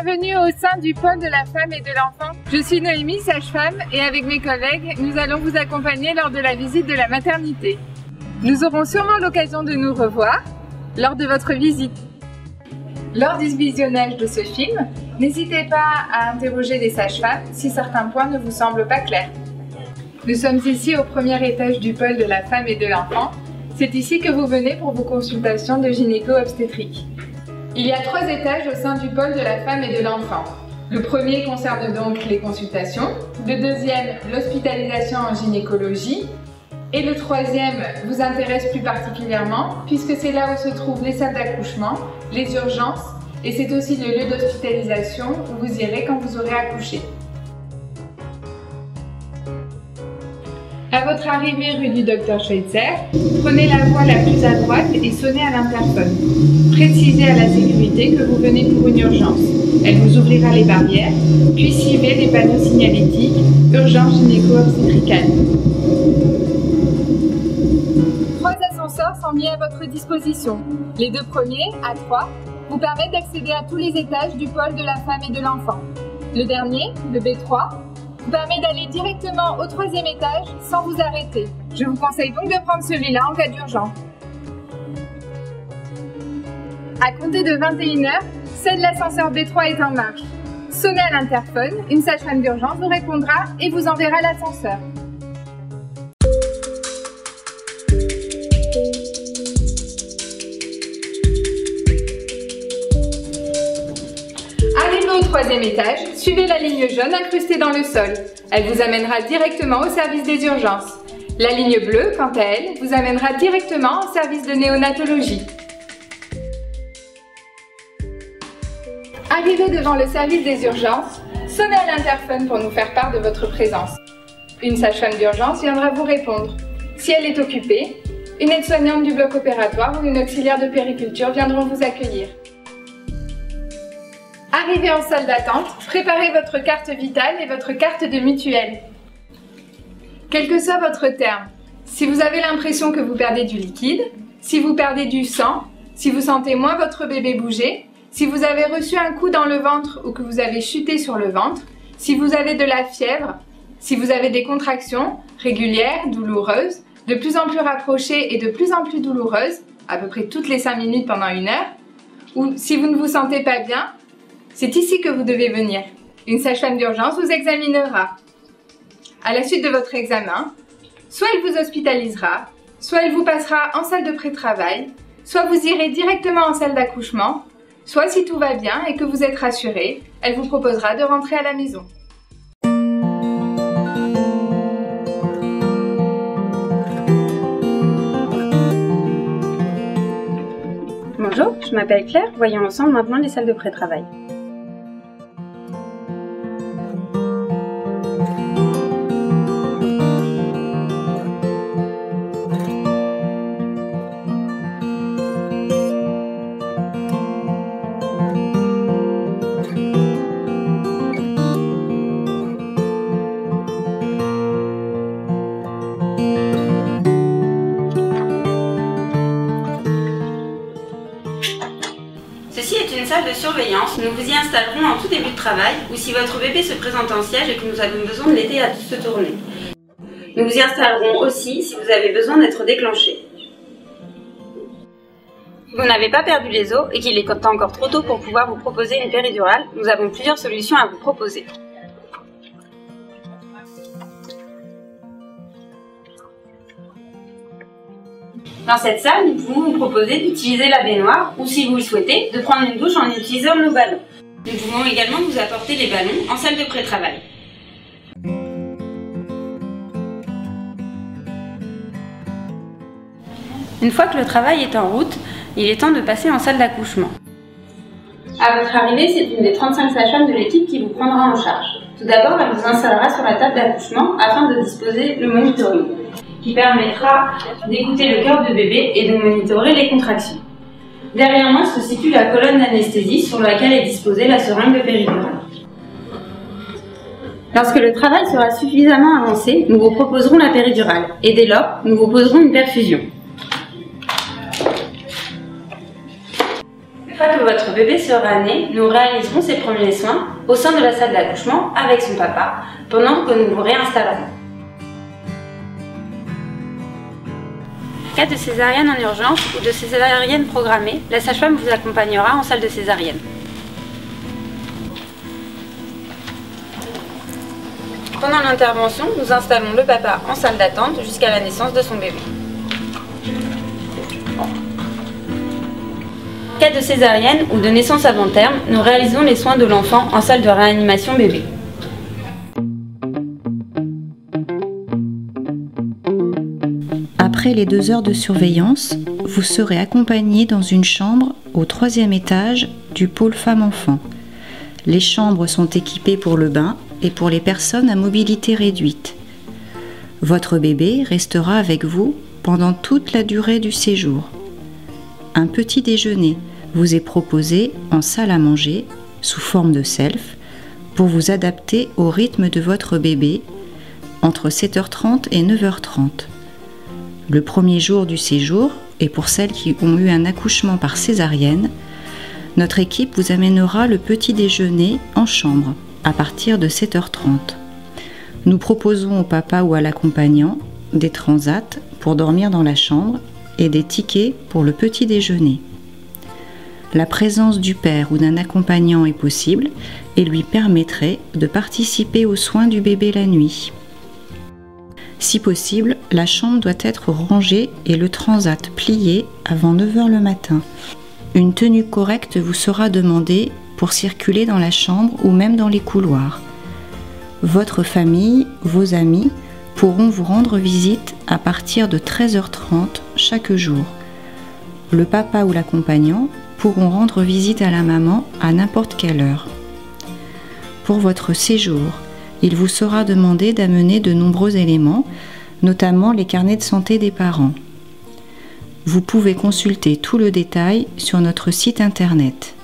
Bienvenue au sein du pôle de la femme et de l'enfant. Je suis Noémie, sage-femme, et avec mes collègues, nous allons vous accompagner lors de la visite de la maternité. Nous aurons sûrement l'occasion de nous revoir lors de votre visite. Lors du visionnage de ce film, n'hésitez pas à interroger les sages-femmes si certains points ne vous semblent pas clairs. Nous sommes ici au premier étage du pôle de la femme et de l'enfant. C'est ici que vous venez pour vos consultations de gynéco-obstétrique. Il y a 3 étages au sein du pôle de la femme et de l'enfant. Le premier concerne donc les consultations, le deuxième l'hospitalisation en gynécologie et le troisième vous intéresse plus particulièrement puisque c'est là où se trouvent les salles d'accouchement, les urgences et c'est aussi le lieu d'hospitalisation où vous irez quand vous aurez accouché. À votre arrivée rue du Dr Schweitzer, prenez la voie la plus à droite et sonnez à l'interphone. Précisez à la sécurité que vous venez pour une urgence. Elle vous ouvrira les barrières, puis suivez les panneaux signalétiques « Urgence gynéco-obstétricale ». 3 ascenseurs sont mis à votre disposition. Les 2 premiers, à 3, vous permettent d'accéder à tous les étages du pôle de la femme et de l'enfant. Le dernier, le B3, vous permet d'aller directement au 3e étage sans vous arrêter. Je vous conseille donc de prendre celui-là en cas d'urgence. À compter de 21 h, seul l'ascenseur B3 est en marche. Sonnez à l'interphone, une sage-femme d'urgence vous répondra et vous enverra l'ascenseur. Arrivé au 3e étage, suivez la ligne jaune incrustée dans le sol. Elle vous amènera directement au service des urgences. La ligne bleue, quant à elle, vous amènera directement au service de néonatologie. Arrivé devant le service des urgences, sonnez à l'interphone pour nous faire part de votre présence. Une sage-femme d'urgence viendra vous répondre. Si elle est occupée, une aide-soignante du bloc opératoire ou une auxiliaire de périculture viendront vous accueillir. Arrivé en salle d'attente, préparez votre carte vitale et votre carte de mutuelle. Quel que soit votre terme, si vous avez l'impression que vous perdez du liquide, si vous perdez du sang, si vous sentez moins votre bébé bouger, si vous avez reçu un coup dans le ventre ou que vous avez chuté sur le ventre, si vous avez de la fièvre, si vous avez des contractions régulières, douloureuses, de plus en plus rapprochées et de plus en plus douloureuses, à peu près toutes les 5 minutes pendant 1 heure, ou si vous ne vous sentez pas bien, c'est ici que vous devez venir. Une sage-femme d'urgence vous examinera. À la suite de votre examen, soit elle vous hospitalisera, soit elle vous passera en salle de pré-travail, soit vous irez directement en salle d'accouchement, soit si tout va bien et que vous êtes rassuré, elle vous proposera de rentrer à la maison. Bonjour, je m'appelle Claire, voyons ensemble maintenant les salles de pré-travail. Ceci est une salle de surveillance. Nous vous y installerons en tout début de travail ou si votre bébé se présente en siège et que nous avons besoin de l'aider à se tourner. Nous vous y installerons aussi si vous avez besoin d'être déclenché. Si vous n'avez pas perdu les os et qu'il est encore trop tôt pour pouvoir vous proposer une péridurale, nous avons plusieurs solutions à vous proposer. Dans cette salle, nous pouvons vous proposer d'utiliser la baignoire ou, si vous le souhaitez, de prendre une douche en utilisant nos ballons. Nous pouvons également vous apporter les ballons en salle de pré-travail. Une fois que le travail est en route, il est temps de passer en salle d'accouchement. À votre arrivée, c'est une des 35 sages-femmes de l'équipe qui vous prendra en charge. Tout d'abord, elle vous installera sur la table d'accouchement afin de disposer le monitoring, qui permettra d'écouter le cœur de bébé et de monitorer les contractions. Derrière moi se situe la colonne d'anesthésie sur laquelle est disposée la seringue de péridurale. Lorsque le travail sera suffisamment avancé, nous vous proposerons la péridurale et dès lors, nous vous poserons une perfusion. Une fois que votre bébé sera né, nous réaliserons ses premiers soins au sein de la salle d'accouchement avec son papa pendant que nous vous réinstallerons. En cas de césarienne en urgence ou de césarienne programmée, la sage-femme vous accompagnera en salle de césarienne. Pendant l'intervention, nous installons le papa en salle d'attente jusqu'à la naissance de son bébé. En cas de césarienne ou de naissance avant terme, nous réalisons les soins de l'enfant en salle de réanimation bébé. Après les 2 heures de surveillance, vous serez accompagné dans une chambre au 3e étage du pôle femmes-enfants. Les chambres sont équipées pour le bain et pour les personnes à mobilité réduite. Votre bébé restera avec vous pendant toute la durée du séjour. Un petit déjeuner vous est proposé en salle à manger sous forme de self pour vous adapter au rythme de votre bébé entre 7h30 et 9h30. Le premier jour du séjour, et pour celles qui ont eu un accouchement par césarienne, notre équipe vous amènera le petit déjeuner en chambre à partir de 7h30. Nous proposons au papa ou à l'accompagnant des transats pour dormir dans la chambre et des tickets pour le petit déjeuner. La présence du père ou d'un accompagnant est possible et lui permettrait de participer aux soins du bébé la nuit. Si possible, la chambre doit être rangée et le transat plié avant 9h le matin. Une tenue correcte vous sera demandée pour circuler dans la chambre ou même dans les couloirs. Votre famille, vos amis pourront vous rendre visite à partir de 13h30 chaque jour. Le papa ou l'accompagnant pourront rendre visite à la maman à n'importe quelle heure. Pour votre séjour, il vous sera demandé d'amener de nombreux éléments, notamment les carnets de santé des parents. Vous pouvez consulter tout le détail sur notre site internet.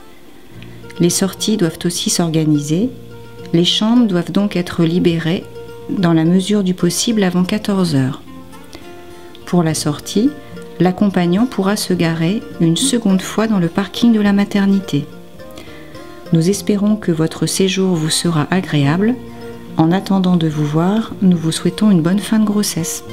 Les sorties doivent aussi s'organiser. Les chambres doivent donc être libérées dans la mesure du possible avant 14h. Pour la sortie, l'accompagnant pourra se garer une seconde fois dans le parking de la maternité. Nous espérons que votre séjour vous sera agréable. En attendant de vous voir, nous vous souhaitons une bonne fin de grossesse.